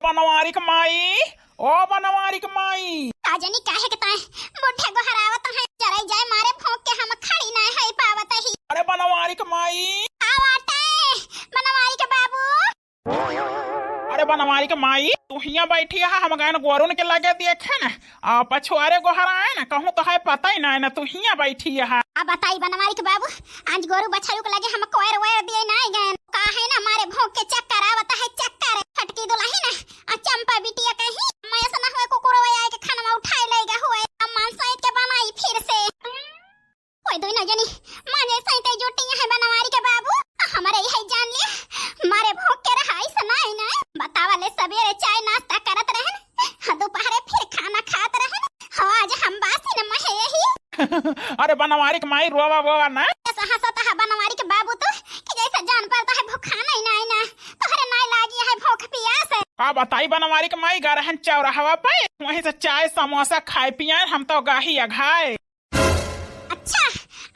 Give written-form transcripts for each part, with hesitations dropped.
बनवारी के माई, ओ बनवारी के माई। काजनी काहे के ताए बुढ़े को हरावत है, जराई जाए मारे भौंक के हम खड़ी ना है पावत ही। अरे बनवारी के माई, आवाटे बनवारी के बाबू। अरे बनवारी के माई, तू हिया बैठी है, हम गए गोरुन के लगे देखे न आ पछुआरे गोहरा है न, कहूँ तो है पता ही ना तू हिया बैठी है। अब बताई बनवारी के बाबू, आज गोरु बछड़ू के लगे हम कोयर वेर दिए ना गए, काहे ना मारे भौंक के चक्कर आवत है, चक्कर फटकी दुलाही ना आ चंपा बिटिया कहीं मैं ऐसा ना होए कुकुरो आए के खाना उठाए लेगा होए, अब मांसाई के बनाई फिर से ओए दोई ना जानी माने सैते जुटी है बनवारी के बाबू। हमारे यही जान लिया मारे भौंक के रहाई सुनाई ना, बतावले सवेरे चाय नाश्ता करत रहन, दोपहरे फिर खाना खात रहन, हाँ आज हम बासी न महे यही। अरे बनवारी के माई रोवा बोवा ना, ऐसा हंसता है बनवारी के बाबू तो कि जैसे जान पड़ता है भूखाना ही ना तोहरे नाई लागी है भूख प्यास है। का बताई बनवारी के माई, गरहन चौराहवा पे वहीं से चाय समोसा खाए पिए, हम तो गाही अघाए। अच्छा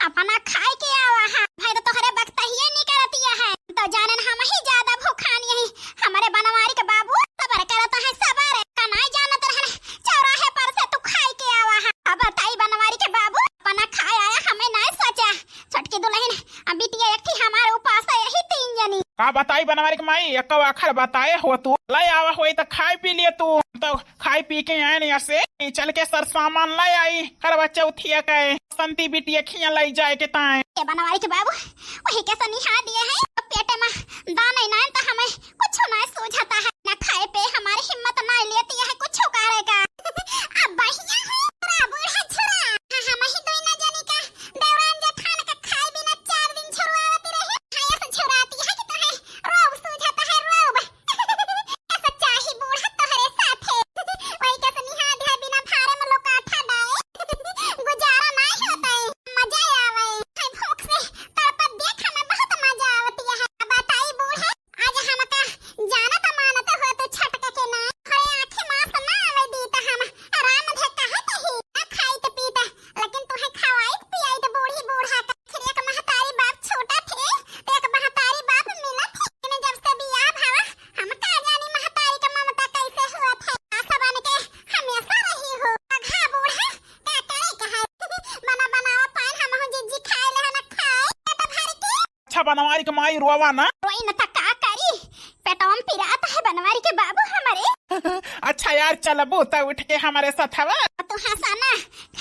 अपना खाए के आवा है भाई, तो तोहरे बख्ता ही नहीं करतिया है, तो जानन हम ही ज्यादा भूखानी है। हमारे बनवारी के बाबू सबर करता है, सबर कनाई जानत रहन चौराहे पर से तू खाए के आवा है। अब बताई बनवारी के बाबू, अपना खाए आया हमें ना सोचा, छोटकी दुल्हन अब बिटिया एक थी हमारे उपास है यही तीन जनी। का बताई बनवारी के माई, एक आखर बताए हो तू ले आवा हो तो खाए पी लिए, तू तो खाए पी के आए नहीं ऐसे चल के सर सामान ले आई, हर बच्चा उठिया के संती बिटिया खिया ले जाए के ताए। बनवारी के बाबू वही के सनिहा दिए हैं, पेटे में दाना ना तो हमें कुछ ना सूझता है, ना खाए पे हमारी हिम्मत ना लेती है कुछ करेगा। अब बहिया है पूरा बूढ़ा छुरा, हम ही दोई ना जानी का देवरान जेठान का खाए बिना 4 दिन छुड़वाती रहे, खाया से छुड़ाती है कि तो है रोब सूझता है रोब। ऐसा चाही बूढ़ा तोहरे साथे वही के सनिहा दिया बिना भारे में लोग आठा डाए गुजारा नहीं होता है, मजा आवे है भूख से तड़पत देख हमें बहुत मजा आवती है। बताई बूढ़े आज हमका जानत मानत हो तो छटक के ना हरे आंखें मास ना आवे दी त हम आराम धे कहे तही ना खाई त पीता, लेकिन तुहे खवाई पियाई त बूढ़ी बूढ़ा का फिर एक महतारी बाप छोटा थे तो एक महतारी बाप मिला थे ने जब से बियाह भावा हम का जानी महतारी का ममता कैसे हुआ थे, आशा बन के हमेशा रही हो घा बूढ़ा का करे कहा बना बनावा पान हम हो जिज्जी खाए ले ना खाए त भर के। अच्छा बनवारी के माई रोवा ना, रोई न त का करी पेटों पिरात है बनवारी के बाबू हमारे। अच्छा यार चल बूता उठ के हमारे साथ हवा, तू हंसाना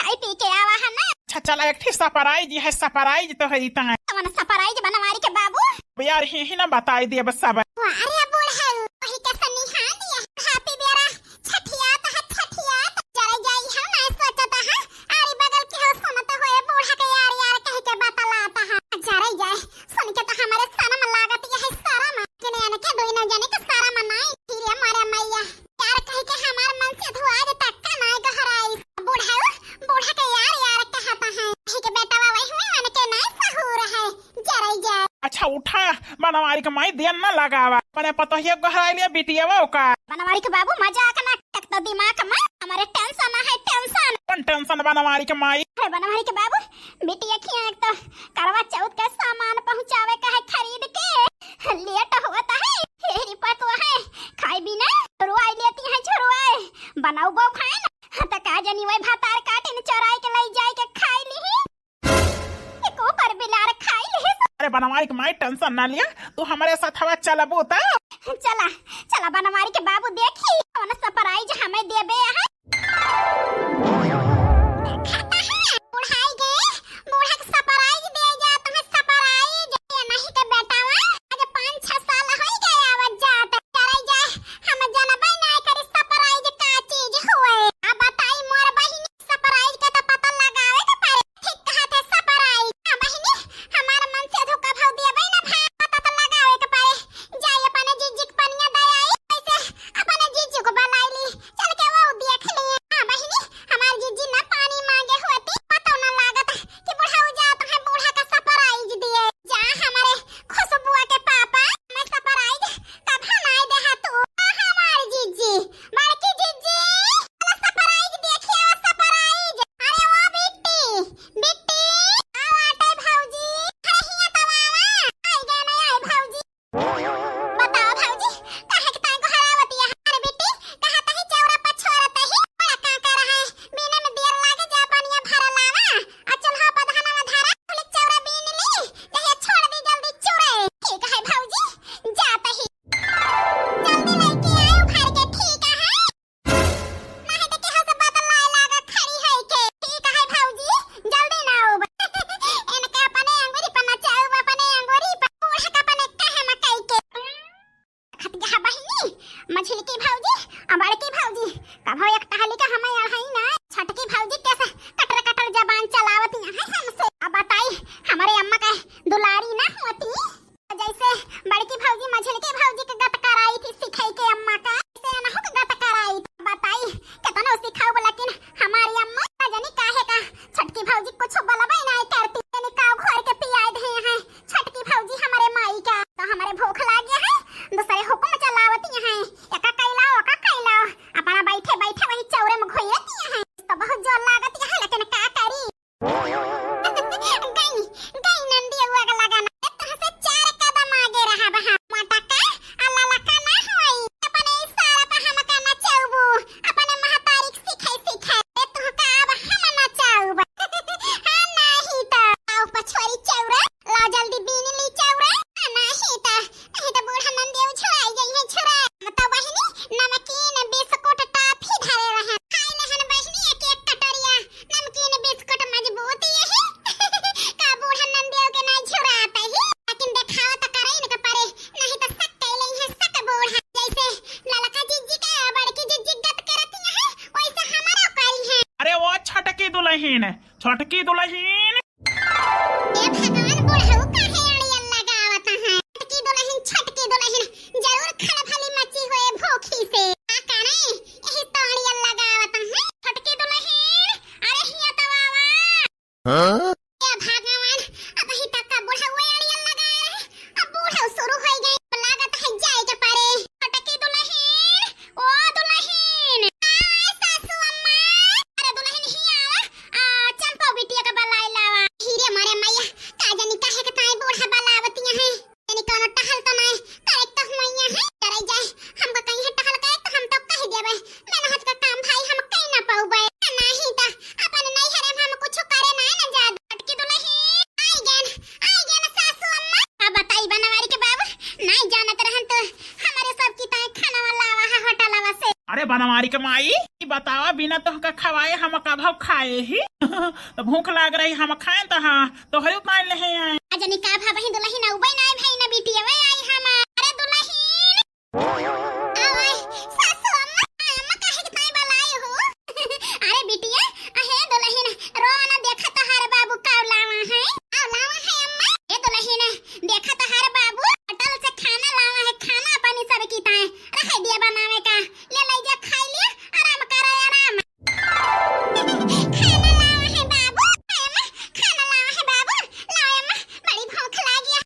खाई पी के आवा है ना। अच्छा चला एक ठी सपराइज है, सपराइज तो है इतना तमन सरप्राइज बनवारी के बाबू यार ही ना बताई दिए बस सब। अरे बूढ़ा वही के सनिहा दिया हैप्पी बेरा छठियात है छठियात जरा जाई है ना सोचता है आरी बगल के हो सुनत होए बूढ़ा के यार यार कह के बतलाता है, जरा जाए सुन के तो हमारे शर्म लागत है, शर्म के ने के दोई ना जाने के शर्म नहीं फिर हमारे मैया यार कह के हमार मन से धुआ दे तक का ना गहराई। बूढ़ा बूढ़ा के यार यार कहता है के बेटा वही में के नहीं सहूर है, जरा जाए। अच्छा उठा बनवारी के माई देन ना लगावा, अपने पता ही गहराई लिया बिटिया वो का। बनवारी के बाबू मजाक ना एक तो दिमाग में हमारे टेंशन है टेंशन। कौन टेंशन बनवारी के माई, अरे बनवारी के बाबू बिटिया खिया एक तो करवा चौथ का सामान पहुंचावे का है खरीद के लेट होता है, यही पतो है खाई बिना रुआई लेती है छुरुआई बनाऊ बो खाए ना त का जनी वही भातार काटे न चराई के लई जाए के खाई ली एको पर बिलार खाई ली। अरे बनवारी के माई टेंशन ना लिया, तू हमारे साथ हवा चल बूता। चला चला बनवारी के बाबू देखी कौन सरप्राइज हमें देबे है। खाता है बुढ़ाई गए बूढ़ा के सरप्राइज दे जा तुम्हें सरप्राइज नहीं के बेटावा आज 5-6 साल हो गए आवत जात करे जाए हम जनबे नहीं करे सरप्राइज का चीज हुए। अब बताई मोर बहिनी सरप्राइज के तो पता लगावे के पारे ठीक कहते सरप्राइज बहिनी हमार मन से धोखा भाव देबे ना भा पता तो लगावे के पारे जाए अपने जिजिक पनिया दे आई ऐसे अपने छोटकी भौजी बड़की भौजी कभो एक टहली का हमें अढ़ाई ना छोटकी भौजी कैसे कटर कटर जबान चलावती है हमसे। अब बताई हमारे अम्मा का दुलारी ना होती जैसे बड़की भौजी मछली की भौजी के गत कराई थी सिखाई के अम्मा का ऐसे ना हो गत कराई थी। बताई कितना सिखाओ लेकिन हमारी अम्मा ना जानी काहे का छोटकी भौजी कुछ बोलबे नहीं करती यानी का घर के पियाई दे हैं छोटकी भौजी हमारे माई का। तो हमारे भूख लाग गया है दूसरे हुक्म चलावती हैं एका कैलाओ अपना बैठे बैठे वही चौरे में घोयती हैं तो बहुत जोर लागत है लेकिन का करी गई नंदी हुआ का लगाना तहां से 4 कदम आगे रहा बहा मोटा का अल्लाह लका ना होई अपने इशारा पे हम का नचाऊबू अपने महतारिक सिखाई तू का अब हम नचाऊब हां नहीं तो आओ पछवारी चौरा ला जल्दी बीनी ली चौरा नहीं तो बूढ़ा नंदी उछड़ाई गई है छुरा मत बहिनी नमकीन बिस्कुट टॉफी धरे रहे खाई लहन बहिनी एक कटोरिया नमकीन बिस्कुट मजबूती है का बूढ़ा नंदी के नहीं छुड़ाता ही लेकिन दिखावा तो करे न परे नहीं तो सक कैले है सक बूढ़ा जैसे ललका जिज्जी का बड़की जिज्जी गत करती है वैसे हमारा करी है। अरे वो छोटकी दुल्हन ए भगवान बूढ़ऊ काहे अड़ियल लगावत है छोटकी दुल्हन जरूर खड़भली मची हुए भूखी से का करे यही तो अड़ियल लगावत है छोटकी दुल्हन अरे हिया तो बाबा ए भगवान अब ही तक का बूढ़ऊ अड़ियल लगाए अब बूढ़ऊ शुरू हो गए लागत है जाए के पारे छोटकी दुल्हन ओ दुल्हन आए सासू अम्मा अरे दुल्हन हिया चंपा बिटिया का बलाई लावा हीरे मारे मैया का जानी काहे के ताई बूढ़ा बलावती है यानी कोनो टहल तो नहीं करे तो मैया है करे जाए हमको कहीं है टहल गए तो हम तो कह देबे मेहनत का काम भाई हम कहीं ना पाऊबे नहीं तो अपन नहीं हरे हम कुछ करे ना ना जा अटकी दुल्हन आई गन सासू अम्मा अब बताई बनवारी के बाबू नहीं जानत रहन तो हमारे सब की ताई खाना वाला आवा है होटलवा से। अरे बनवारी के माई बतावा बिना तुमका खवाए हम कभो खाए ही तो भूख लाग रही हम खाए तो हरी उतार ले आए अजनी का भा बहिन दुल्हन उबई नहीं भाई ना बिटिया वे आई हम अरे दुल्हन आवे सासू अम्मा अम्मा काहे के ताई बलाई हो अरे बिटिया अहे दुल्हन रोना देखा तो हर बाबू का लावा है अम्मा ए दुल्हन देखा तो हर बाबू होटल से खाना लावा है खाना पानी सब की ताई रख दिया बनावे का ले जा खाई ले आराम कर आराम खाना लावा है बाबू अम्मा खाना लावा है बाबू लाओ अम्मा बड़ी भूख लागी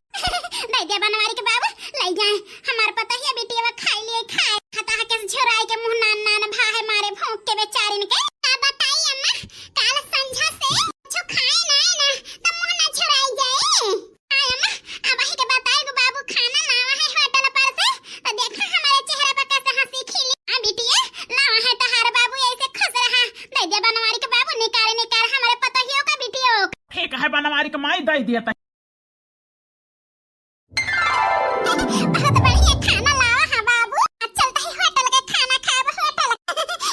दे दे बनवारी के बाबू ले जाए हमार पता है बेटिया खाई लिए खाए खाता है के झुराई के मुंह नान नान भा है मारे भूख के बेचारिन के का बताई अम्मा काल संझा से कुछ खाए ना तो मुंह ना झुराई जाए अम्मा अब ही के बताई गो बाबू खाना लावा है होटल पर से तो देखा हमारे चेहरा पर कैसे हंसी खिली आ बेटिया लावा है तो हर बाबू ऐसे खुश रहा दे दे बनवारी के बाबू निकाल हमारे पता ही होगा बेटियो ठीक है बनवारी के माई दे दिया बहुत बढ़िया खाना लावा है बाबू चलता ही होटल के खाना खाब होटल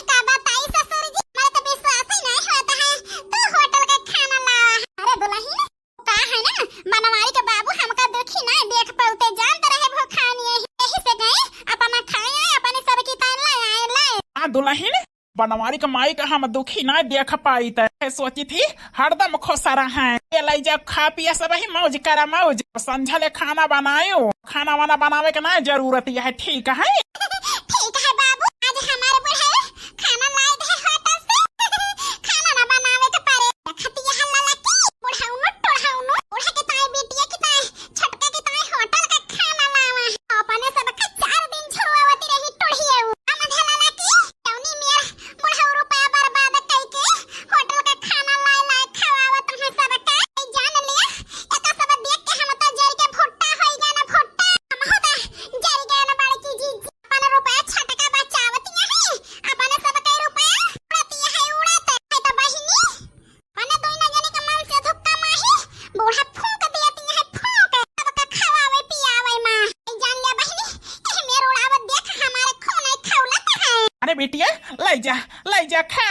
का बताई ससुर जी मेरे तो विश्वास ही नहीं होता है तू होटल के खाना लावा अरे दुल्हन का है ना बनवारी के बाबू हमका दुखी नहीं देख पाते जानते रहे भूखानी यही से गए अपना खाए अपने सब की तान लाए दुल्हन बनवारी के माई का हम दुखी ना देख पाई तो सोची थी हरदम खुश रहे ले जा खा पिया सब ही मौज करा मौज संझले खाना बनायो खाना वाना बनावे के ना जरूरत है ठीक है बाबू आज हमारे बुढ़े खाना लाए थे होटल से खाना ना बनावे के पारे खती हल्ला लकी बुढ़ाउनो बुढ़ा के ताई बेटिया की ताई छटके की ताई होटल का खाना लावा अपने सब का 4 दिन छुआवती रही टोढ़िया हम हल्ला लकी टौनी मेरा बुढ़ा रुपया बर्बाद करके होटल का खाना लाए खवावत है सब का जान लिया एक सब देख के हम तो जर के भुट्टा होई गया ना भुट्टा हम होता जर गया ना बड़की जी अपन रुपया छटका बचावती है अपन सब का रुपया उड़ाती है उड़ाते है तो बहिनी अपन दोई ना जाने के मन से धक्का माही बूढ़ा फूंक देती है फूंक सब का खवावे पियावे मां जान लिया बहिनी ए मेरे उड़ावत देख हमारे खून खौलत है। अरे बेटिया ले जा खा